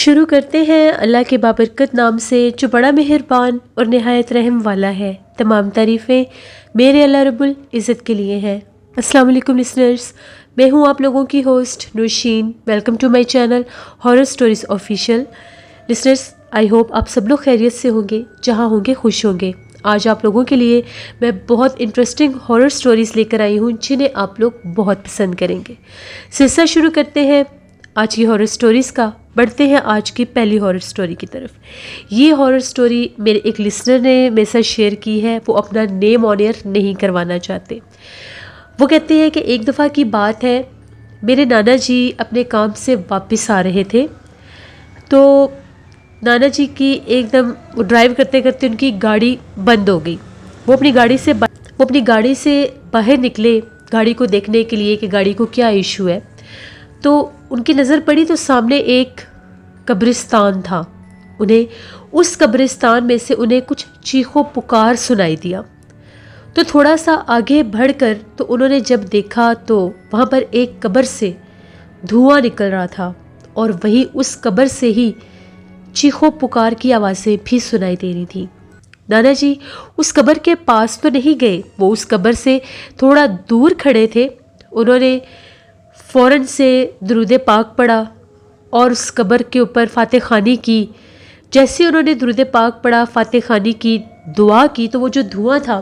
शुरू करते हैं अल्लाह के बाबरकत नाम से जो बड़ा मेहरबान और नहायत रहम वाला है। तमाम तारीफ़ें मेरे अल्लाह रब्बुल इज़्ज़त के लिए हैं। अस्सलाम वालेकुम लिसनर्स, मैं हूँ आप लोगों की host Nausheen. Welcome to my channel horror stories official. Listeners, I hope आप सब लोग खैरियत से होंगे, जहाँ होंगे खुश होंगे। आज आप लोगों के लिए मैं बहुत इंटरेस्टिंग हॉरर स्टोरीज़ लेकर आई हूँ जिन्हें आप लोग बहुत पसंद करेंगे। सिलसिला शुरू करते हैं आज की हॉरर स्टोरीज़ का। बढ़ते हैं आज की पहली हॉरर स्टोरी की तरफ। ये हॉरर स्टोरी मेरे एक लिसनर ने मेरे साथ शेयर की है। वो अपना नेम ऑन एयर नहीं करवाना चाहते। वो कहते हैं कि एक दफ़ा की बात है, मेरे नाना जी अपने काम से वापस आ रहे थे, तो नाना जी की एकदम ड्राइव करते करते उनकी गाड़ी बंद हो गई। वो अपनी गाड़ी से बाहर निकले गाड़ी को देखने के लिए कि गाड़ी को क्या इशू है। तो उनकी नज़र पड़ी तो सामने एक कब्रिस्तान था। उन्हें उस कब्रिस्तान में से उन्हें कुछ चीखों पुकार सुनाई दिया। तो थोड़ा सा आगे बढ़कर तो उन्होंने जब देखा तो वहाँ पर एक कब्र से धुआं निकल रहा था और वहीं उस कब्र से ही चीखों पुकार की आवाज़ें भी सुनाई दे रही थी। नाना जी उस कब्र के पास तो नहीं गए, वो उस कब्र से थोड़ा दूर खड़े थे। उन्होंने फ़ौरन से दुरूद पाक पढ़ा और उस कब्र के ऊपर फातिह खानी की। जैसे उन्होंने दुरूद पाक पढ़ा, फातिह खानी की, दुआ की, तो वो जो धुआं था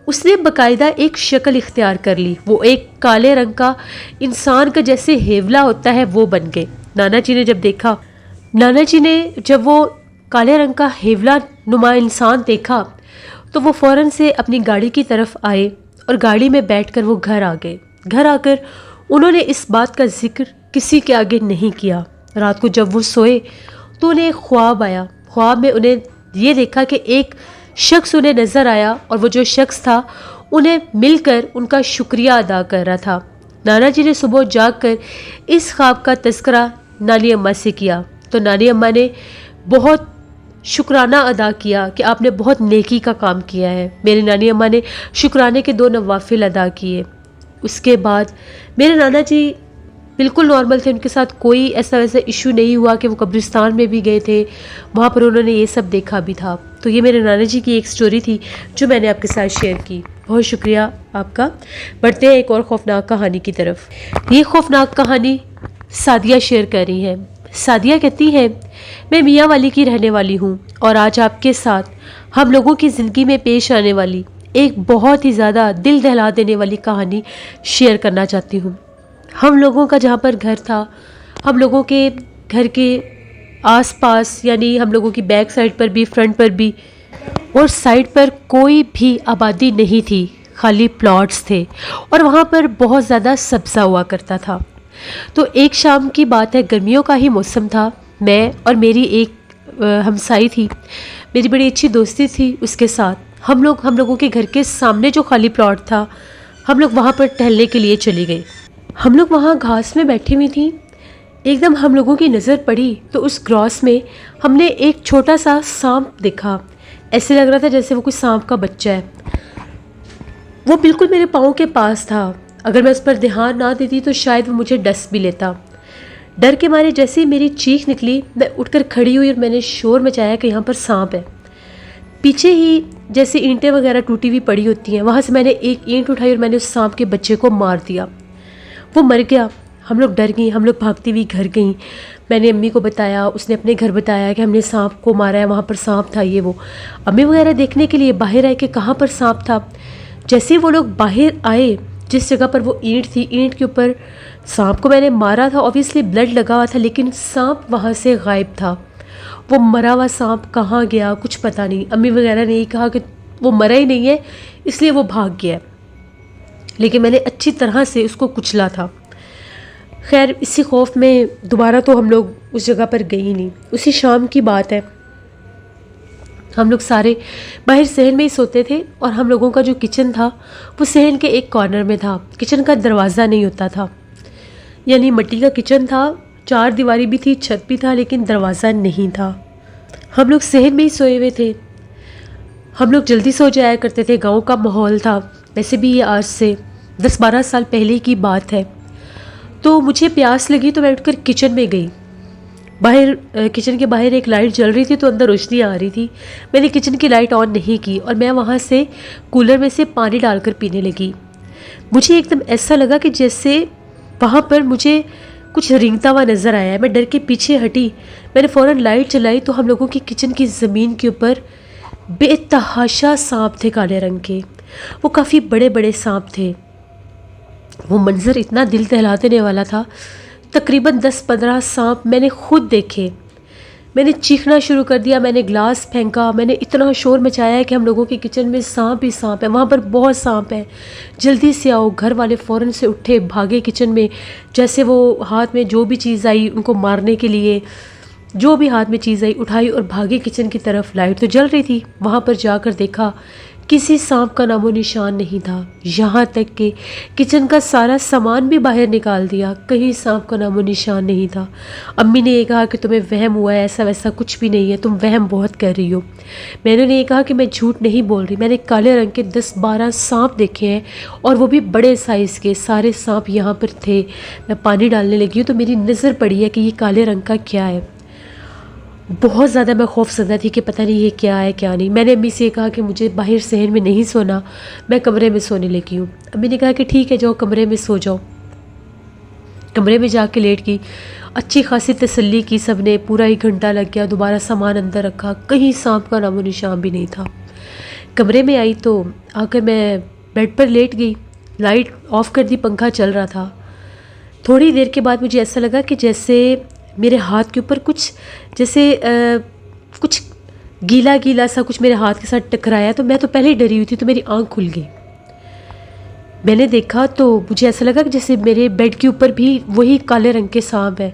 उसने बाकायदा एक शक्ल इख्तियार कर ली। वो एक काले रंग का इंसान का जैसे हेवला होता है वो बन गए। नाना जी ने जब वो काले रंग का हेवला नुमा इंसान देखा तो वो फ़ौरन से अपनी गाड़ी की तरफ आए और गाड़ी में बैठकर वो घर आ गए। घर आकर उन्होंने इस बात का जिक्र किसी के आगे नहीं किया। रात को जब वो सोए तो उन्हें एक ख्वाब आया। ख्वाब में उन्हें ये देखा कि एक शख्स उन्हें नज़र आया और वो जो शख्स था उन्हें मिलकर उनका शुक्रिया अदा कर रहा था। नाना जी ने सुबह जागकर इस ख्वाब का तज़किरा नानी अम्मा से किया तो नानी अम्मा ने बहुत शुक्राना अदा किया कि आपने बहुत नेकी का काम किया है। मेरी नानी अम्मा ने शुक्राने के 2 नवाफिल अदा किए। उसके बाद मेरे नाना जी बिल्कुल नॉर्मल थे, उनके साथ कोई ऐसा वैसा इशू नहीं हुआ कि वो कब्रिस्तान में भी गए थे, वहाँ पर उन्होंने ये सब देखा भी था। तो ये मेरे नाना जी की एक स्टोरी थी जो मैंने आपके साथ शेयर की। बहुत शुक्रिया आपका। बढ़ते हैं एक और ख़ौफनाक कहानी की तरफ। ये ख़ौफनाक कहानी सादिया शेयर कर रही है। सादिया कहती है, मैं मियाँ वाली की रहने वाली हूँ और आज आपके साथ हम लोगों की ज़िंदगी में पेश आने वाली एक बहुत ही ज़्यादा दिल दहला देने वाली कहानी शेयर करना चाहती हूँ। हम लोगों का जहाँ पर घर था, हम लोगों के घर के आसपास, यानी हम लोगों की बैक साइड पर भी, फ्रंट पर भी और साइड पर कोई भी आबादी नहीं थी, खाली प्लॉट्स थे और वहाँ पर बहुत ज़्यादा सब्ज़ा हुआ करता था। तो एक शाम की बात है, गर्मियों का ही मौसम था। मैं और मेरी एक हमसाई थी, मेरी बड़ी अच्छी दोस्ती थी उसके साथ। हम लोगों के घर के सामने जो खाली प्लॉट था, हम लोग वहाँ पर टहलने के लिए चली गई। हम लोग वहाँ घास में बैठी हुई थी। एकदम हम लोगों की नज़र पड़ी तो उस ग्रास में हमने एक छोटा सा सांप देखा। ऐसे लग रहा था जैसे वो कोई सांप का बच्चा है। वो बिल्कुल मेरे पाँव के पास था। अगर मैं उस पर ध्यान ना देती तो शायद वो मुझे डस भी लेता। डर के मारे जैसे ही मेरी चीख निकली, मैं उठकर खड़ी हुई और मैंने शोर मचाया कि यहाँ पर सांप है। पीछे ही जैसे ईंटें वगैरह टूटी हुई पड़ी होती हैं, वहाँ से मैंने एक ईंट उठाई और मैंने उस सांप के बच्चे को मार दिया। वो मर गया। हम लोग डर गई, हम लोग भागती हुई घर गई। मैंने अम्मी को बताया, उसने अपने घर बताया कि हमने सांप को मारा है, वहाँ पर सांप था, ये वो। अम्मी वगैरह देखने के लिए बाहर आए कि कहाँ पर सांप था। जैसे वो लोग बाहर आए, जिस जगह पर वो ईंट थी, ईंट के ऊपर सांप को मैंने मारा था। ऑब्वियसली ब्लड लगा हुआ था, लेकिन सांप वहाँ से गायब था। वो मरा हुआ सांप कहाँ गया कुछ पता नहीं। अम्मी वगैरह ने यही कहा कि वो मरा ही नहीं है, इसलिए वो भाग गया, लेकिन मैंने अच्छी तरह से उसको कुचला था। खैर, इसी खौफ में दोबारा तो हम लोग उस जगह पर गए ही नहीं। उसी शाम की बात है, हम लोग सारे बाहर सहन में ही सोते थे और हम लोगों का जो किचन था वो सहन के एक कॉर्नर में था। किचन का दरवाज़ा नहीं होता था, यानी मिट्टी का किचन था, 4 दीवारी भी थी, छत भी था, लेकिन दरवाज़ा नहीं था। हम लोग सहन में ही सोए हुए थे। हम लोग जल्दी सो जाया करते थे, गांव का माहौल था। वैसे भी ये आज से 10-12 साल पहले की बात है। तो मुझे प्यास लगी तो मैं उठकर किचन में गई। बाहर किचन के बाहर एक लाइट जल रही थी तो अंदर रोशनी आ रही थी। मैंने किचन की लाइट ऑन नहीं की और मैं वहाँ से कूलर में से पानी डालकर पीने लगी। मुझे एकदम ऐसा लगा कि जैसे वहाँ पर मुझे कुछ रेंगता हुआ नज़र आया है। मैं डर के पीछे हटी, मैंने फ़ौरन लाइट चलाई तो हम लोगों की किचन की ज़मीन के ऊपर बेतहाशा सांप थे काले रंग के। वो काफ़ी बड़े बड़े सांप थे। वो मंज़र इतना दिल दहला देने वाला था। तकरीबन 10-15 सांप मैंने खुद देखे। मैंने चीखना शुरू कर दिया, मैंने ग्लास फेंका, मैंने इतना शोर मचाया कि हम लोगों के किचन में सांप ही सांप है, वहाँ पर बहुत सांप है, जल्दी से आओ। घर वाले फ़ौरन से उठे, भागे किचन में, जैसे वो हाथ में जो भी चीज़ आई उनको मारने के लिए, जो भी हाथ में चीज़ आई उठाई और भागे किचन की तरफ। लाइट तो जल रही थी। वहाँ पर जाकर देखा किसी सांप का नामो निशान नहीं था। यहाँ तक कि किचन का सारा सामान भी बाहर निकाल दिया, कहीं सांप का नामो निशान नहीं था। अम्मी ने ये कहा कि तुम्हें वहम हुआ है, ऐसा वैसा कुछ भी नहीं है, तुम वहम बहुत कर रही हो। मैंने ये कहा कि मैं झूठ नहीं बोल रही, मैंने काले रंग के 10-12 सांप देखे हैं और वो भी बड़े साइज़ के। सारे सांप यहाँ पर थे। मैं पानी डालने लगी हूँ तो मेरी नज़र पड़ी है कि ये काले रंग का क्या है। बहुत ज़्यादा मैं खौफज़दा थी कि पता नहीं ये क्या है क्या नहीं। मैंने अम्मी से कहा कि मुझे बाहर सहन में नहीं सोना, मैं कमरे में सोने लगी हूँ। अम्मी ने कहा कि ठीक है जाओ कमरे में सो जाओ। कमरे में जाके लेट गई। अच्छी खासी तसल्ली की सब ने, पूरा 1 घंटा लग गया। दोबारा सामान अंदर रखा, कहीं सांप का नामो निशान भी नहीं था। कमरे में आई तो आकर मैं बेड पर लेट गई, लाइट ऑफ़ कर दी, पंखा चल रहा था। थोड़ी देर के बाद मुझे ऐसा लगा कि जैसे मेरे हाथ के ऊपर कुछ जैसे कुछ गीला गीला सा कुछ मेरे हाथ के साथ टकराया। तो मैं तो पहले ही डरी हुई थी तो मेरी आंख खुल गई। मैंने देखा तो मुझे ऐसा लगा कि जैसे मेरे बेड के ऊपर भी वही काले रंग के सांप है।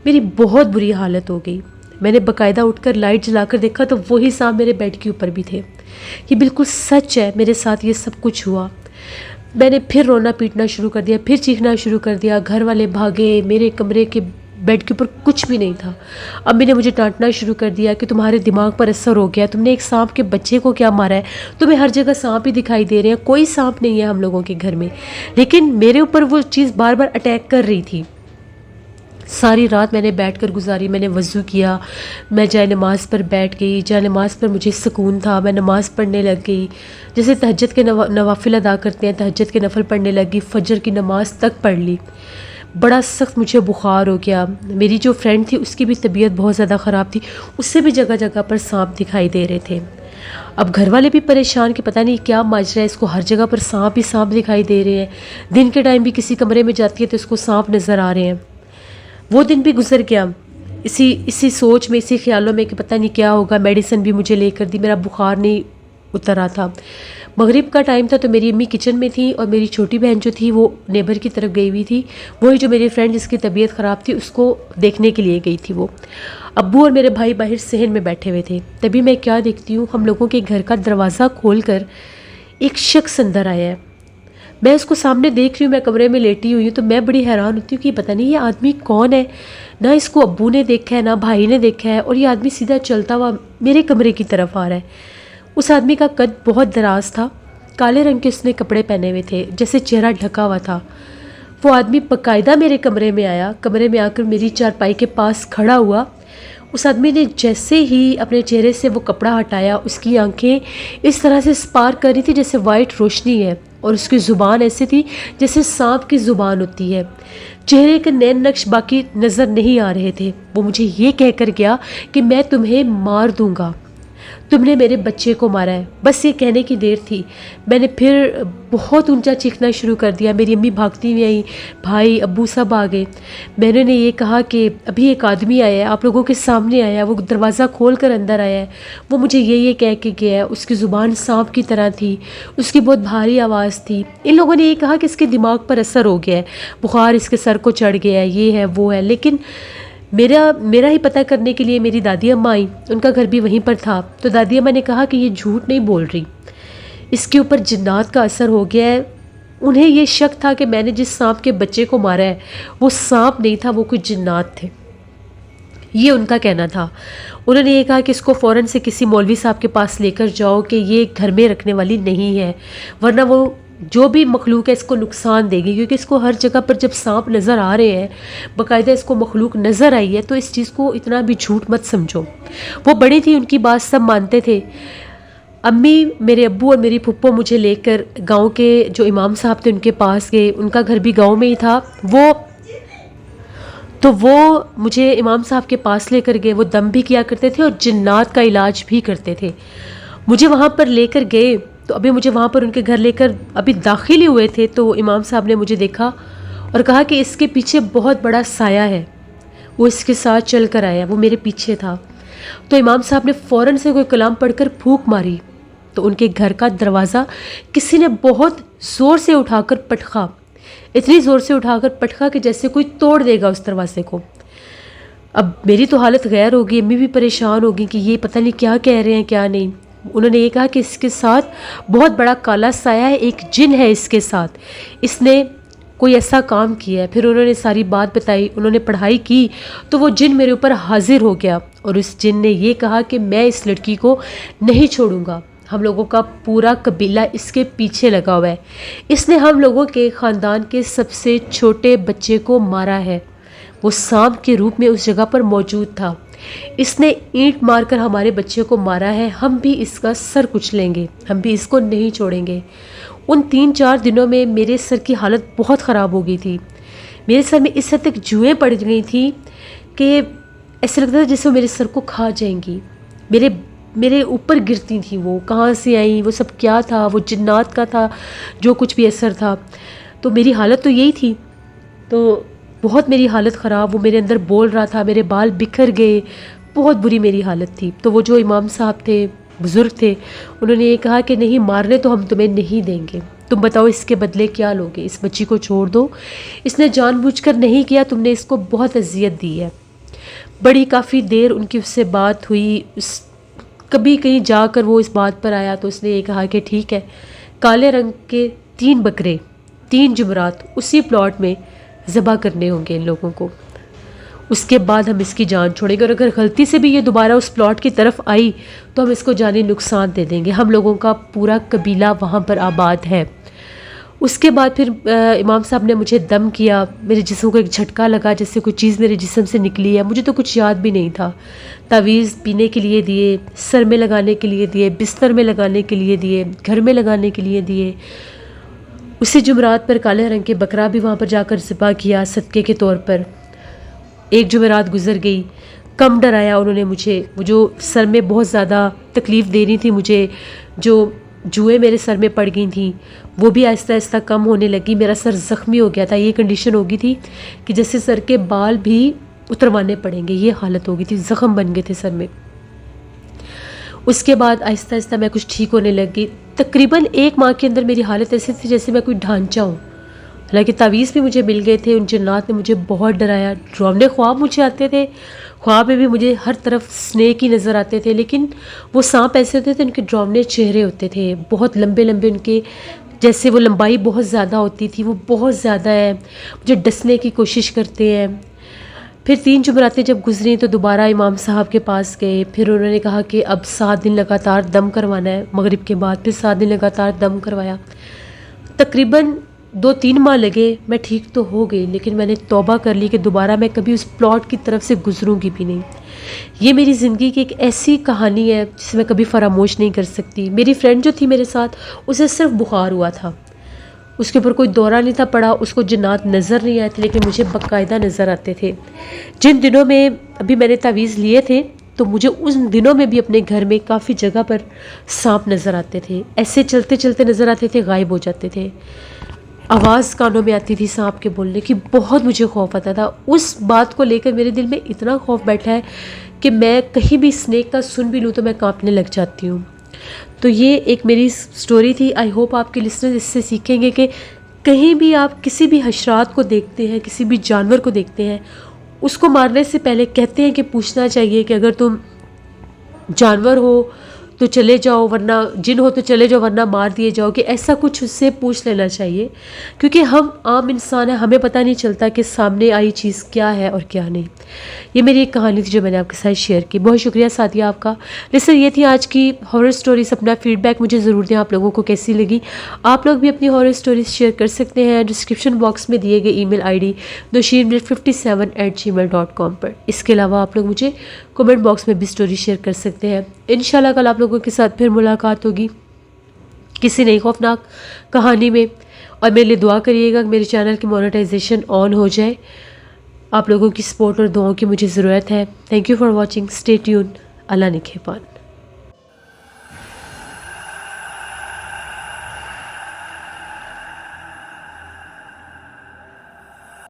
मेरी बहुत बुरी हालत हो गई। मैंने बाकायदा उठकर लाइट जलाकर देखा तो वही सांप मेरे बेड के ऊपर भी थे। ये बिल्कुल सच है, मेरे साथ ये सब कुछ हुआ। मैंने फिर रोना पीटना शुरू कर दिया, फिर चीखना शुरू कर दिया। घर वाले भागे, मेरे कमरे के बेड के ऊपर कुछ भी नहीं था। अम्मी ने मुझे डांटना शुरू कर दिया कि तुम्हारे दिमाग पर असर हो गया, तुमने एक सांप के बच्चे को क्या मारा है, तुम्हें हर जगह सांप ही दिखाई दे रहे हैं, कोई सांप नहीं है हम लोगों के घर में। लेकिन मेरे ऊपर वो चीज़ बार बार अटैक कर रही थी। सारी रात मैंने बैठकर गुजारी। मैंने वज़ू किया, मैं जाए नमाज़ पर बैठ गई। जाए नमाज़ पर मुझे सुकून था, मैं नमाज़ पढ़ने लग गई। जैसे तहज्जुद के नवाफिल अदा करते हैं, तहज्जुद के नफल पढ़ने लगी। फजर की नमाज़ तक पढ़ ली। बड़ा सख्त मुझे बुखार हो गया। मेरी जो फ्रेंड थी उसकी भी तबीयत बहुत ज़्यादा ख़राब थी, उससे भी जगह जगह पर सांप दिखाई दे रहे थे। अब घर वाले भी परेशान कि पता नहीं क्या माजरा है, इसको हर जगह पर सांप ही सांप दिखाई दे रहे हैं। दिन के टाइम भी किसी कमरे में जाती है तो इसको सांप नज़र आ रहे हैं। वो दिन भी गुजर गया इसी सोच में, इसी ख्यालों में कि पता नहीं क्या होगा। मेडिसिन भी मुझे लेकर दी, मेरा बुखार नहीं उतर रहा था। मगरिब का टाइम था तो मेरी अम्मी किचन में थी और मेरी छोटी बहन जो थी वो नेबर की तरफ गई हुई थी। वही जो मेरी फ्रेंड जिसकी तबीयत ख़राब थी उसको देखने के लिए गई थी वो। अब्बू और मेरे भाई बाहर सहन में बैठे हुए थे। तभी मैं क्या देखती हूँ, हम लोगों के घर का दरवाज़ा खोलकर एक शख्स अंदर आया है। मैं उसको सामने देख रही हूँ, मैं कमरे में लेटी हुई हूँ। तो मैं बड़ी हैरान होती हूँ कि पता नहीं ये आदमी कौन है। ना इसको अब्बू ने देखा है ना भाई ने देखा है, और ये आदमी सीधा चलता हुआ मेरे कमरे की तरफ आ रहा है। उस आदमी का कद बहुत दराज था, काले रंग के उसने कपड़े पहने हुए थे, जैसे चेहरा ढका हुआ था। वो आदमी बाकायदा मेरे कमरे में आया, कमरे में आकर मेरी चारपाई के पास खड़ा हुआ। उस आदमी ने जैसे ही अपने चेहरे से वो कपड़ा हटाया, उसकी आंखें इस तरह से स्पार्क कर रही थी जैसे वाइट रोशनी है, और उसकी ज़ुबान ऐसी थी जैसे सांप की ज़ुबान होती है। चेहरे के नैन नक्श बाकी नज़र नहीं आ रहे थे। वो मुझे ये कहकर गया कि मैं तुम्हें मार दूंगा, तुमने मेरे बच्चे को मारा है। बस ये कहने की देर थी। मैंने फिर बहुत ऊंचा चीखना शुरू कर दिया। मेरी अम्मी भागती हुई आई, भाई अब्बू सब आ गए। मैंने ने ये कहा कि अभी एक आदमी आया है, आप लोगों के सामने आया है, वो दरवाज़ा खोल कर अंदर आया है। वो मुझे ये कह के गया है। उसकी ज़ुबान सांप की तरह थी, उसकी बहुत भारी आवाज़ थी। इन लोगों ने ये कहा कि इसके दिमाग पर असर हो गया है, बुखार इसके सर को चढ़ गया है, ये है वो है। लेकिन मेरा ही पता करने के लिए मेरी दादी अम्मा आई, उनका घर भी वहीं पर था। तो दादी अम्मा ने कहा कि ये झूठ नहीं बोल रही, इसके ऊपर जिन्नात का असर हो गया है। उन्हें ये शक था कि मैंने जिस सांप के बच्चे को मारा है वो सांप नहीं था, वो कुछ जिन्नात थे, ये उनका कहना था। उन्होंने ये कहा कि इसको फ़ौरन से किसी मौलवी साहब के पास लेकर जाओ कि ये घर में रखने वाली नहीं है, वरना वो जो भी मखलूक है इसको नुकसान देगी, क्योंकि इसको हर जगह पर जब सांप नज़र आ रहे हैं, बाकायदा इसको मखलूक नज़र आई है, तो इस चीज़ को इतना भी झूठ मत समझो। वो बड़ी थी, उनकी बात सब मानते थे। अम्मी, मेरे अब्बू और मेरी फुप्पो मुझे लेकर गांव के जो इमाम साहब थे उनके पास गए। उनका घर भी गांव में ही था। वो मुझे इमाम साहब के पास लेकर गए। वो दम भी किया करते थे और जिन्नात का इलाज भी करते थे। मुझे वहाँ पर लेकर गए, तो अभी मुझे वहाँ पर उनके घर लेकर अभी दाखिल ही हुए थे, तो इमाम साहब ने मुझे देखा और कहा कि इसके पीछे बहुत बड़ा साया है, वो इसके साथ चल कर आया, वो मेरे पीछे था। तो इमाम साहब ने फ़ौरन से कोई कलाम पढ़कर फूंक मारी, तो उनके घर का दरवाज़ा किसी ने बहुत ज़ोर से उठाकर पटका, इतनी ज़ोर से उठाकर पटका कि जैसे कोई तोड़ देगा उस दरवाजे को। अब मेरी तो हालत गैर होगी, अम्मी भी परेशान होगी कि ये पता नहीं क्या कह रहे हैं क्या नहीं। उन्होंने ये कहा कि इसके साथ बहुत बड़ा काला साया है, एक जिन है इसके साथ, इसने कोई ऐसा काम किया है। फिर उन्होंने सारी बात बताई, उन्होंने पढ़ाई की, तो वो जिन मेरे ऊपर हाजिर हो गया और उस जिन ने ये कहा कि मैं इस लड़की को नहीं छोड़ूंगा, हम लोगों का पूरा कबीला इसके पीछे लगा हुआ है, इसने हम लोगों के ख़ानदान के सबसे छोटे बच्चे को मारा है, वो सांप के रूप में उस जगह पर मौजूद था, इसने ईंट मारकर हमारे बच्चे को मारा है, हम भी इसका सर कुचलेंगे, हम भी इसको नहीं छोड़ेंगे। उन 3-4 दिनों में मेरे सर की हालत बहुत ख़राब हो गई थी। मेरे सर में इस हद तक जुएँ पड़ गई थी कि ऐसा लगता था जैसे वो मेरे सर को खा जाएंगी, मेरे ऊपर गिरती थी। वो कहाँ से आई, वो सब क्या था, वो जिन्नात का था जो कुछ भी असर था। तो मेरी हालत तो यही थी, तो बहुत मेरी हालत ख़राब। वो मेरे अंदर बोल रहा था, मेरे बाल बिखर गए, बहुत बुरी मेरी हालत थी। तो वो जो इमाम साहब थे, बुज़ुर्ग थे, उन्होंने ये कहा कि नहीं, मारने तो हम तुम्हें नहीं देंगे, तुम बताओ इसके बदले क्या लोगे, इस बच्ची को छोड़ दो, इसने जानबूझकर नहीं किया, तुमने इसको बहुत अजियत दी है। बड़ी काफ़ी देर उनकी उससे बात हुई। कभी कहीं जाकर वो इस बात पर आया तो उसने ये कहा कि ठीक है, काले रंग के 3 बकरे 3 जुमरात उसी प्लॉट में ज़बह करने होंगे इन लोगों को, उसके बाद हम इसकी जान छोड़ेंगे, और अगर गलती से भी ये दोबारा उस प्लॉट की तरफ आई तो हम इसको जानी नुकसान दे देंगे। हम लोगों का पूरा कबीला वहाँ पर आबाद है। उसके बाद फिर इमाम साहब ने मुझे दम किया, मेरे जिस्म को एक झटका लगा जैसे कोई चीज़ मेरे जिस्म से निकली है। मुझे तो कुछ याद भी नहीं था। तावीज़ पीने के लिए दिए, सर में लगाने के लिए दिए, बिस्तर में लगाने के लिए दिए, घर में लगाने के लिए दिए। उसी जुमरात पर काले रंग के बकरा भी वहाँ पर जाकर ज़िबा किया सदक़े के तौर पर। एक जुमेरात गुजर गई, कम डराया उन्होंने मुझे। वो जो सर में बहुत ज़्यादा तकलीफ़ दे रही थी मुझे, जो जुएँ मेरे सर में पड़ गई थी, वो भी आहिस्ता आहिस्ता कम होने लगी। मेरा सर ज़ख्मी हो गया था, ये कंडीशन हो गई थी कि जैसे सर के बाल भी उतरवाने पड़ेंगे, ये हालत हो गई थी, ज़ख्म बन गए थे सर में। उसके बाद आहिस्ता आहिस्ता मैं कुछ ठीक होने लगी। तकरीबन 1 माह के अंदर मेरी हालत ऐसी थी जैसे मैं कोई ढांचा हूँ। हालांकि तावीज़ भी मुझे मिल गए थे, उन जिन्नात ने मुझे बहुत डराया, डरावने ख्वाब मुझे आते थे, ख्वाब में भी मुझे हर तरफ स्नेक ही नज़र आते थे, लेकिन वो सांप ऐसे होते थे, उनके डरावने चेहरे होते थे, बहुत लंबे लंबे उनके, जैसे वो लंबाई बहुत ज़्यादा होती थी, वो बहुत ज़्यादा है, मुझे डसने की कोशिश करते हैं। फिर 3 जुमरातें जब गुजरी तो दोबारा इमाम साहब के पास गए। फिर उन्होंने कहा कि अब 7 दिन लगातार दम करवाना है, मगरिब के बाद फिर 7 दिन लगातार दम करवाया। तकरीबन 2-3 माह लगे, मैं ठीक तो हो गई, लेकिन मैंने तौबा कर ली कि दोबारा मैं कभी उस प्लॉट की तरफ से गुजरूंगी भी नहीं। ये मेरी ज़िंदगी की एक ऐसी कहानी है जिसे मैं कभी फरामोश नहीं कर सकती। मेरी फ्रेंड जो थी मेरे साथ, उसे सिर्फ बुखार हुआ था, उसके ऊपर कोई दौरा नहीं था पड़ा, उसको जिन्नात नज़र नहीं आए थे, लेकिन मुझे बाकायदा नज़र आते थे। जिन दिनों में अभी मैंने तावीज़ लिए थे, तो मुझे उन दिनों में भी अपने घर में काफ़ी जगह पर सांप नज़र आते थे, ऐसे चलते चलते नज़र आते थे, गायब हो जाते थे। आवाज़ कानों में आती थी सांप के बोलने की, बहुत मुझे खौफ आता था। उस बात को लेकर मेरे दिल में इतना खौफ बैठा है कि मैं कहीं भी स्नेक का सुन भी लूँ तो मैं कांपने लग जाती हूँ। तो ये एक मेरी स्टोरी थी। आई होप आपके लिसनर्स इससे सीखेंगे कि कहीं भी आप किसी भी हशरात को देखते हैं, किसी भी जानवर को देखते हैं, उसको मारने से पहले कहते हैं कि पूछना चाहिए कि अगर तुम जानवर हो तो चले जाओ, वरना जिन हो तो चले जाओ वरना मार दिए जाओगे, ऐसा कुछ उससे पूछ लेना चाहिए, क्योंकि हम आम इंसान हैं, हमें पता नहीं चलता कि सामने आई चीज़ क्या है और क्या नहीं। ये मेरी एक कहानी थी जो मैंने आपके साथ शेयर की। बहुत शुक्रिया साथिया आपका। लिसन, ये थी आज की हॉरर स्टोरीज। अपना फीडबैक मुझे ज़रूर दें, आप लोगों को कैसी लगी। आप लोग भी अपनी हॉरर स्टोरीज शेयर कर सकते हैं डिस्क्रिप्शन बॉक्स में दिए गए ईमेल आईडी nosheer57@gmail.com पर। इसके अलावा आप लोग मुझे कमेंट बॉक्स में भी स्टोरी शेयर कर सकते हैं। इंशाल्लाह कल आप लोगों के साथ फिर मुलाकात होगी किसी नई खौफनाक कहानी में। और मेरे लिए दुआ करिएगा कि मेरे चैनल की मोनेटाइजेशन ऑन हो जाए। आप लोगों की सपोर्ट और दुआओं की मुझे ज़रूरत है। Thank you for watching. Stay tuned. Allah निगहबान।